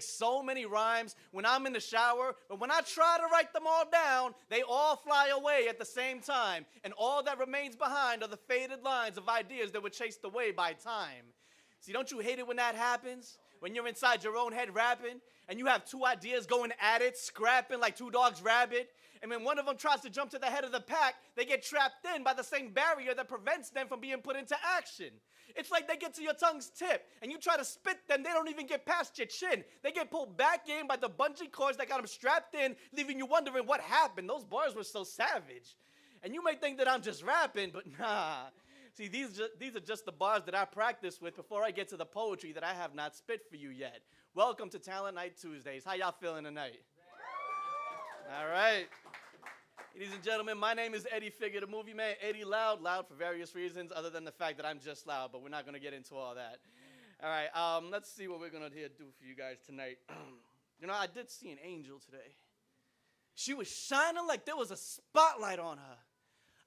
so many rhymes when I'm in the shower, but when I try to write them all down, they all fly away at the same time, and all that remains behind are the faded lines of ideas that were chased away by time. See, don't you hate it when that happens? When you're inside your own head rapping, and you have two ideas going at it, scrapping like two dogs rabbit, and when one of them tries to jump to the head of the pack, they get trapped in by the same barrier that prevents them from being put into action. It's like they get to your tongue's tip, and you try to spit them, they don't even get past your chin. They get pulled back in by the bungee cords that got them strapped in, leaving you wondering what happened. Those bars were so savage. And you may think that I'm just rapping, but nah. See, these are just the bars that I practice with before I get to the poetry that I have not spit for you yet. Welcome to Talent Night Tuesdays. How y'all feeling tonight? All right. Ladies and gentlemen, my name is Eddie Figure, the movie man. Eddie Loud for various reasons other than the fact that I'm just loud, but we're not going to get into all that. All right, let's see what we're going to do for you guys tonight. You know, I did see an angel today. She was shining like there was a spotlight on her.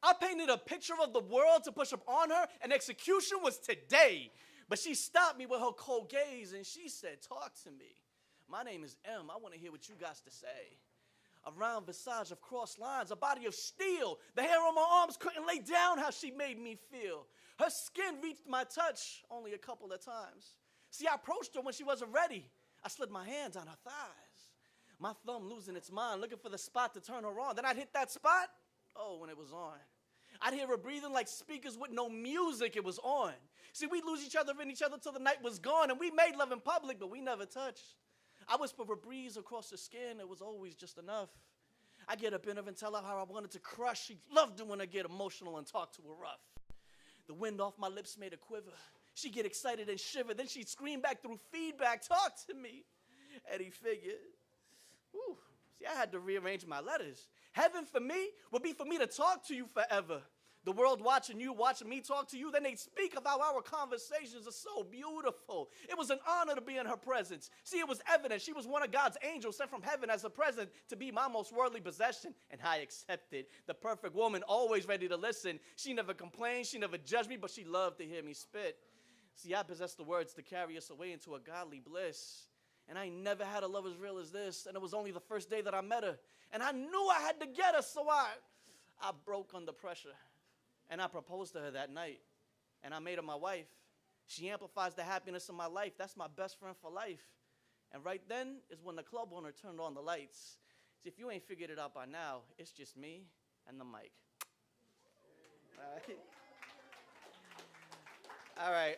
I painted a picture of the world to push up on her, and execution was today. But she stopped me with her cold gaze, and she said, talk to me. My name is M. I want to hear what you got to say. A round visage of crossed lines, a body of steel. The hair on my arms couldn't lay down how she made me feel. Her skin reached my touch only a couple of times. See, I approached her when she wasn't ready. I slid my hands on her thighs. My thumb losing its mind, looking for the spot to turn her on. Then I'd hit that spot. Oh, when it was on. I'd hear her breathing like speakers with no music, it was on. See, we'd lose each other in each other till the night was gone, and we made love in public, but we never touched. I whisper a breeze across her skin, it was always just enough. I get up in her and tell her how I wanted to crush. She loved it when I get emotional and talk to her rough. The wind off my lips made her quiver. She'd get excited and shiver, then she'd scream back through feedback, talk to me. Eddie Figure. Whew. See, I had to rearrange my letters. Heaven for me would be for me to talk to you forever. The world watching you, watching me talk to you, then they'd speak of how our conversations are so beautiful. It was an honor to be in her presence. See, it was evident she was one of God's angels sent from heaven as a present to be my most worldly possession, and I accepted. The perfect woman, always ready to listen. She never complained, she never judged me, but she loved to hear me spit. See, I possessed the words to carry us away into a godly bliss. And I never had a love as real as this, and it was only the first day that I met her. And I knew I had to get her, so I broke under pressure. And I proposed to her that night, and I made her my wife. She amplifies the happiness of my life. That's my best friend for life. And right then is when the club owner turned on the lights. See, if you ain't figured it out by now, it's just me and the mic. All right.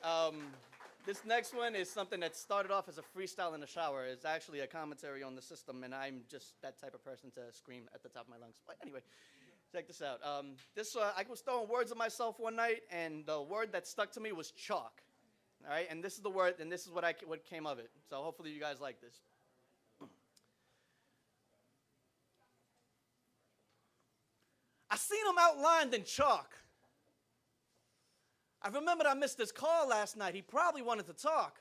This next one is something that started off as a freestyle in the shower. It's actually a commentary on the system, and I'm just that type of person to scream at the top of my lungs. But anyway, check this out. I was throwing words at myself one night, and the word that stuck to me was chalk. All right, and this is the word, and this is what came of it. So hopefully you guys like this. I seen him outlined in chalk. I remembered I missed his call last night. He probably wanted to talk.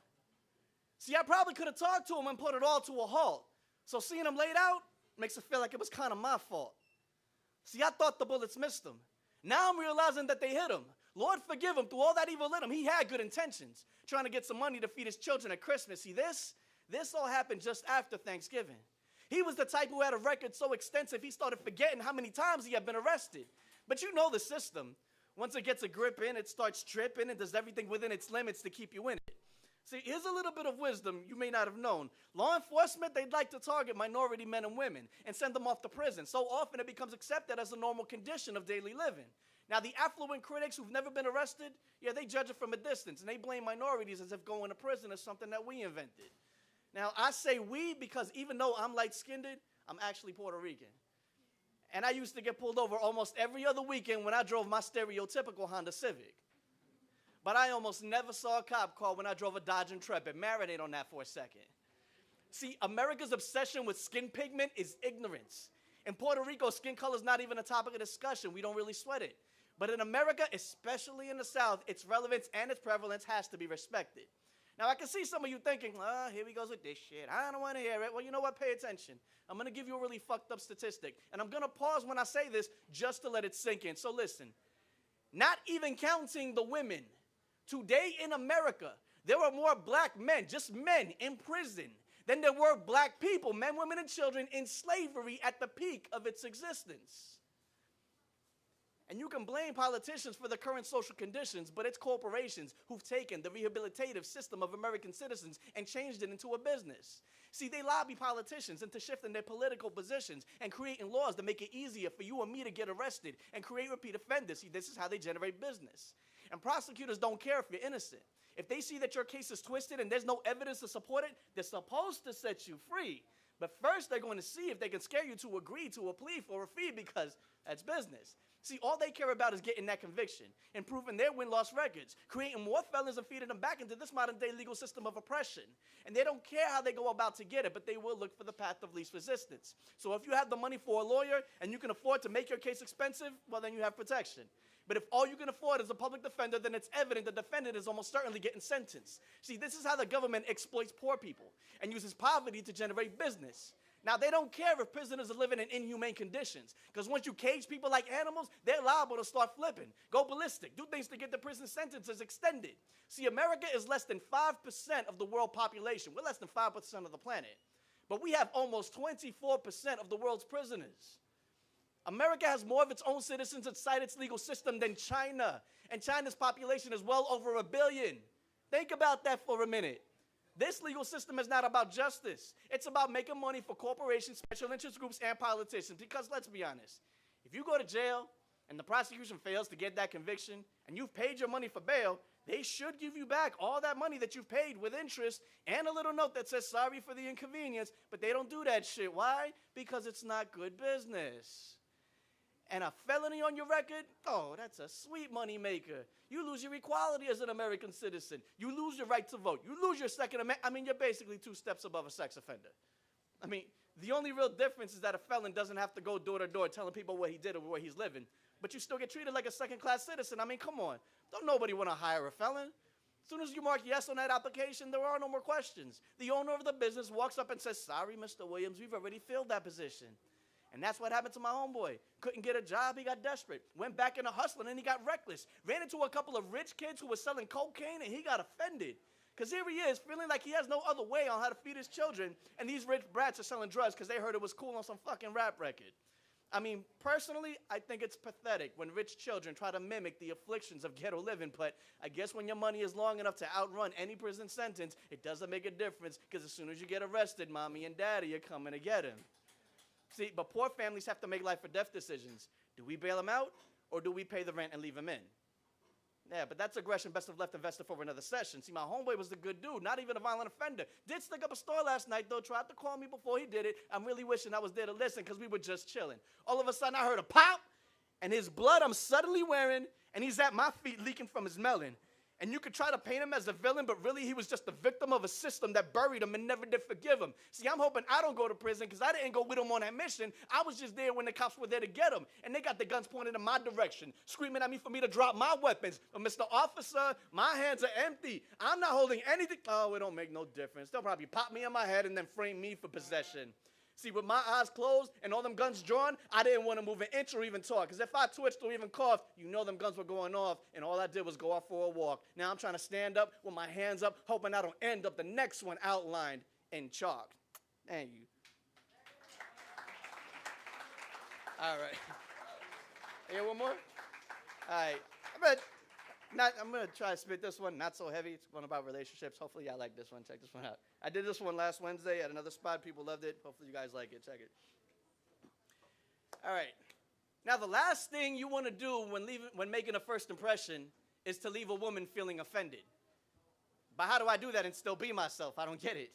See, I probably could have talked to him and put it all to a halt. So seeing him laid out makes it feel like it was kind of my fault. See, I thought the bullets missed him. Now I'm realizing that they hit him. Lord forgive him. Through all that evil in him, he had good intentions, trying to get some money to feed his children at Christmas. See, this all happened just after Thanksgiving. He was the type who had a record so extensive he started forgetting how many times he had been arrested. But you know the system. Once it gets a grip in, it starts tripping and does everything within its limits to keep you in it. See, here's a little bit of wisdom you may not have known. Law enforcement, they'd like to target minority men and women and send them off to prison. So often it becomes accepted as a normal condition of daily living. Now, the affluent critics who've never been arrested, yeah, they judge it from a distance, and they blame minorities as if going to prison is something that we invented. Now, I say we because even though I'm light-skinned, I'm actually Puerto Rican. And I used to get pulled over almost every other weekend when I drove my stereotypical Honda Civic. But I almost never saw a cop car when I drove a Dodge Intrepid. Marinate on that for a second. See, America's obsession with skin pigment is ignorance. In Puerto Rico, skin color is not even a topic of discussion. We don't really sweat it. But in America, especially in the South, its relevance and its prevalence has to be respected. Now, I can see some of you thinking, here he goes with this shit. I don't want to hear it. Well, you know what? Pay attention. I'm going to give you a really fucked up statistic. And I'm going to pause when I say this just to let it sink in. So listen, not even counting the women, today in America, there are more black men, just men, in prison Then there were black people, men, women, and children in slavery at the peak of its existence. And you can blame politicians for the current social conditions, but it's corporations who've taken the rehabilitative system of American citizens and changed it into a business. See, they lobby politicians into shifting their political positions and creating laws that make it easier for you and me to get arrested and create repeat offenders. See, this is how they generate business. And prosecutors don't care if you're innocent. If they see that your case is twisted and there's no evidence to support it, they're supposed to set you free. But first, they're going to see if they can scare you to agree to a plea for a fee, because that's business. See, all they care about is getting that conviction, improving their win-loss records, creating more felons and feeding them back into this modern-day legal system of oppression. And they don't care how they go about to get it, but they will look for the path of least resistance. So if you have the money for a lawyer and you can afford to make your case expensive, well, then you have protection. But if all you can afford is a public defender, then it's evident the defendant is almost certainly getting sentenced. See, this is how the government exploits poor people and uses poverty to generate business. Now, they don't care if prisoners are living in inhumane conditions, because once you cage people like animals, they're liable to start flipping, go ballistic, do things to get the prison sentences extended. See, America is less than 5% of the world population. We're less than 5% of the planet. But we have almost 24% of the world's prisoners. America has more of its own citizens inside its legal system than China, and China's population is well over 1 billion. Think about that for a minute. This legal system is not about justice. It's about making money for corporations, special interest groups, and politicians. Because let's be honest, if you go to jail and the prosecution fails to get that conviction and you've paid your money for bail, they should give you back all that money that you've paid with interest and a little note that says sorry for the inconvenience, but they don't do that shit. Why? Because it's not good business. And a felony on your record, oh, that's a sweet money maker. You lose your equality as an American citizen. You lose your right to vote. You lose your Second Amendment. I mean, you're basically 2 steps above a sex offender. I mean, the only real difference is that a felon doesn't have to go door to door telling people what he did or where he's living, but you still get treated like a second-class citizen. I mean, come on. Don't nobody want to hire a felon. As soon as you mark yes on that application, there are no more questions. The owner of the business walks up and says, sorry, Mr. Williams, we've already filled that position. And that's what happened to my homeboy. Couldn't get a job, he got desperate. Went back into hustling and he got reckless. Ran into a couple of rich kids who were selling cocaine and he got offended. Because here he is, feeling like he has no other way on how to feed his children, and these rich brats are selling drugs because they heard it was cool on some fucking rap record. I mean, personally, I think it's pathetic when rich children try to mimic the afflictions of ghetto living, but I guess when your money is long enough to outrun any prison sentence, it doesn't make a difference, because as soon as you get arrested, mommy and daddy are coming to get him. See, but poor families have to make life or death decisions. Do we bail them out, or do we pay the rent and leave them in? Yeah, but that's aggression best of left invested for another session. See, my homeboy was a good dude, not even a violent offender. Did stick up a store last night, though, tried to call me before he did it. I'm really wishing I was there to listen, because we were just chilling. All of a sudden, I heard a pop, and his blood I'm suddenly wearing, and he's at my feet leaking from his melon. And you could try to paint him as a villain, but really he was just a victim of a system that buried him and never did forgive him. See, I'm hoping I don't go to prison, because I didn't go with him on that mission. I was just there when the cops were there to get him. And they got the guns pointed in my direction, screaming at me for me to drop my weapons. But Mr. Officer, my hands are empty. I'm not holding anything. Oh, it don't make no difference. They'll probably pop me in my head and then frame me for possession. See, with my eyes closed and all them guns drawn, I didn't want to move an inch or even talk. Because if I twitched or even coughed, you know them guns were going off, and all I did was go off for a walk. Now I'm trying to stand up with my hands up, hoping I don't end up the next one outlined in chalk. Thank you. All right. You got one more? All right. I'm going to try to spit this one, not so heavy. It's one about relationships. Hopefully y'all like this one. Check this one out. I did this one last Wednesday at another spot. People loved it. Hopefully you guys like it. Check it. All right. Now, the last thing you want to do when making a first impression is to leave a woman feeling offended. But how do I do that and still be myself? I don't get it.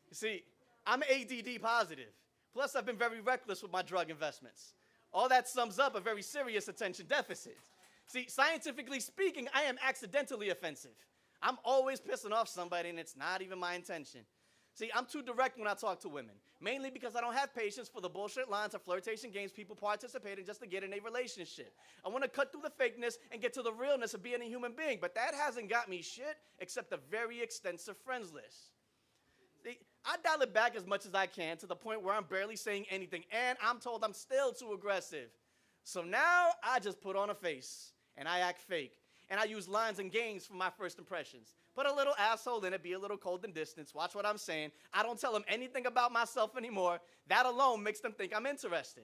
You see, I'm ADD positive. Plus, I've been very reckless with my drug investments. All that sums up a very serious attention deficit. See, scientifically speaking, I am accidentally offensive. I'm always pissing off somebody, and it's not even my intention. See, I'm too direct when I talk to women, mainly because I don't have patience for the bullshit lines of flirtation games people participate in just to get in a relationship. I want to cut through the fakeness and get to the realness of being a human being, but that hasn't got me shit except a very extensive friends list. See, I dial it back as much as I can to the point where I'm barely saying anything, and I'm told I'm still too aggressive. So now I just put on a face, and I act fake, and I use lines and games for my first impressions. Put a little asshole in it, be a little cold and distant. Watch what I'm saying. I don't tell them anything about myself anymore. That alone makes them think I'm interesting.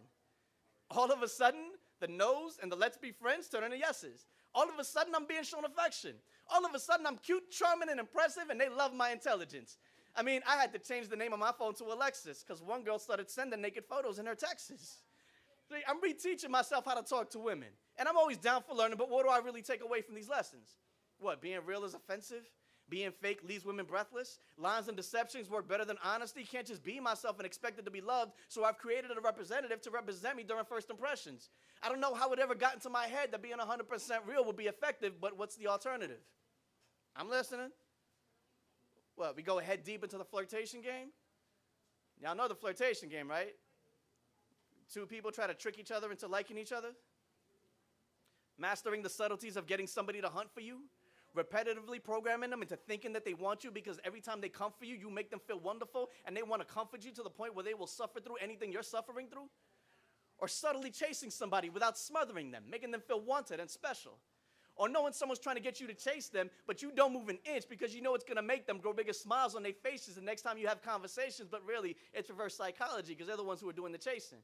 All of a sudden, the no's and the let's be friends turn into yeses. All of a sudden, I'm being shown affection. All of a sudden, I'm cute, charming, and impressive, and they love my intelligence. I mean, I had to change the name of my phone to Alexis because one girl started sending naked photos in her texts. See, I'm reteaching myself how to talk to women. And I'm always down for learning, but what do I really take away from these lessons? What, being real is offensive? Being fake leaves women breathless? Lies and deceptions work better than honesty? Can't just be myself and expect it to be loved, so I've created a representative to represent me during first impressions. I don't know how it ever got into my head that being 100% real would be effective, but what's the alternative? I'm listening. What, we go head deep into the flirtation game? Y'all know the flirtation game, right? Two people try to trick each other into liking each other. Mastering the subtleties of getting somebody to hunt for you. Repetitively programming them into thinking that they want you because every time they come for you, you make them feel wonderful and they want to comfort you to the point where they will suffer through anything you're suffering through. Or subtly chasing somebody without smothering them, making them feel wanted and special. Or knowing someone's trying to get you to chase them, but you don't move an inch because you know it's going to make them grow bigger smiles on their faces the next time you have conversations, but really it's reverse psychology because they're the ones who are doing the chasing.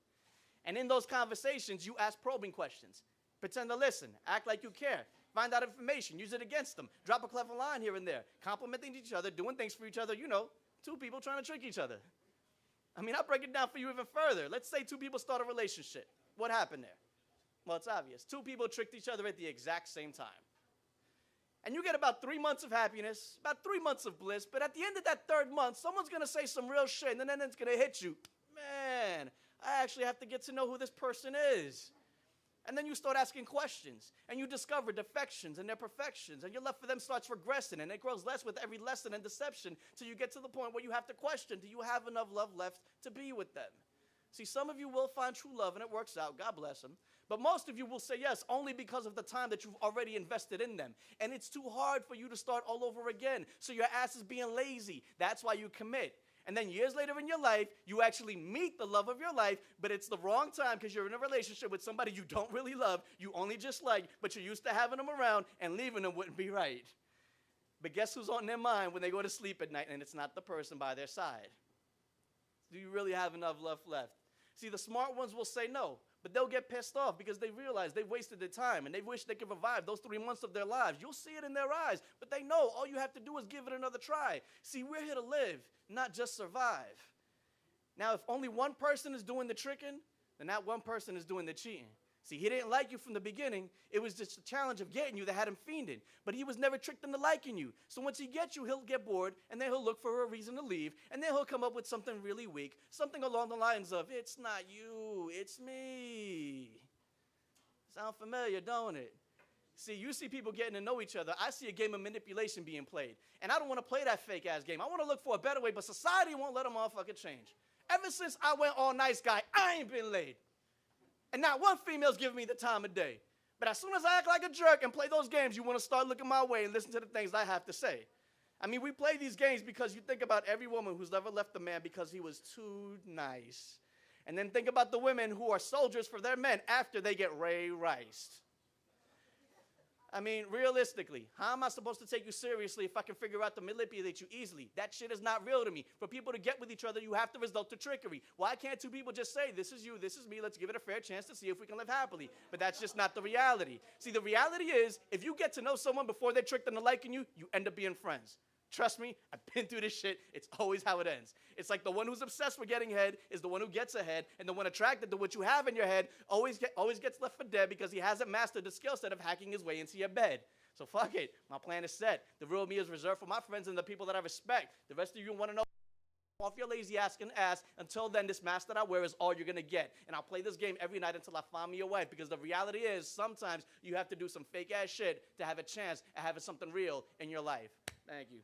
And in those conversations, you ask probing questions. Pretend to listen. Act like you care. Find out information. Use it against them. Drop a clever line here and there. Complimenting each other, doing things for each other. You know, two people trying to trick each other. I mean, I'll break it down for you even further. Let's say two people start a relationship. What happened there? Well, it's obvious. Two people tricked each other at the exact same time. And you get about 3 months of happiness, about 3 months of bliss, but at the end of that third month, someone's going to say some real shit, and then it's going to hit you. Man, I actually have to get to know who this person is. And then you start asking questions, and you discover defections and their perfections, and your love for them starts regressing, and it grows less with every lesson and deception till you get to the point where you have to question, do you have enough love left to be with them? See, some of you will find true love, and it works out. God bless them. But most of you will say yes only because of the time that you've already invested in them. And it's too hard for you to start all over again, so your ass is being lazy. That's why you commit. And then years later in your life, you actually meet the love of your life, but it's the wrong time because you're in a relationship with somebody you don't really love, you only just like, but you're used to having them around, and leaving them wouldn't be right. But guess who's on their mind when they go to sleep at night, and it's not the person by their side? Do you really have enough love left? See, the smart ones will say no, but they'll get pissed off because they realize they've wasted their time, and they wish they could revive those 3 months of their lives. You'll see it in their eyes, but they know all you have to do is give it another try. See, we're here to live, not just survive. Now, if only one person is doing the tricking, then that one person is doing the cheating. See, he didn't like you from the beginning. It was just a challenge of getting you that had him fiending. But he was never tricked into liking you. So once he gets you, he'll get bored, and then he'll look for a reason to leave, and then he'll come up with something really weak, something along the lines of, it's not you, it's me. Sound familiar, don't it? See, you see people getting to know each other. I see a game of manipulation being played. And I don't want to play that fake-ass game. I want to look for a better way, but society won't let a motherfucker change. Ever since I went all nice guy, I ain't been laid. And not one female's giving me the time of day. But as soon as I act like a jerk and play those games, you want to start looking my way and listen to the things I have to say. I mean, we play these games because you think about every woman who's ever left a man because he was too nice. And then think about the women who are soldiers for their men after they get ray-riced. I mean, realistically, how am I supposed to take you seriously if I can figure out to manipulate you easily? That shit is not real to me. For people to get with each other, you have to resort to trickery. Why can't two people just say, this is you, this is me, let's give it a fair chance to see if we can live happily? But that's just not the reality. See, the reality is, if you get to know someone before they're tricked into liking you, you end up being friends. Trust me, I've been through this shit. It's always how it ends. It's like the one who's obsessed with getting ahead is the one who gets ahead, and the one attracted to what you have in your head always gets left for dead because he hasn't mastered the skill set of hacking his way into your bed. So fuck it. My plan is set. The real me is reserved for my friends and the people that I respect. The rest of you want to know off your lazy ass and ass. Until then, this mask that I wear is all you're going to get. And I'll play this game every night until I find me a wife, because the reality is sometimes you have to do some fake ass shit to have a chance at having something real in your life. Thank you.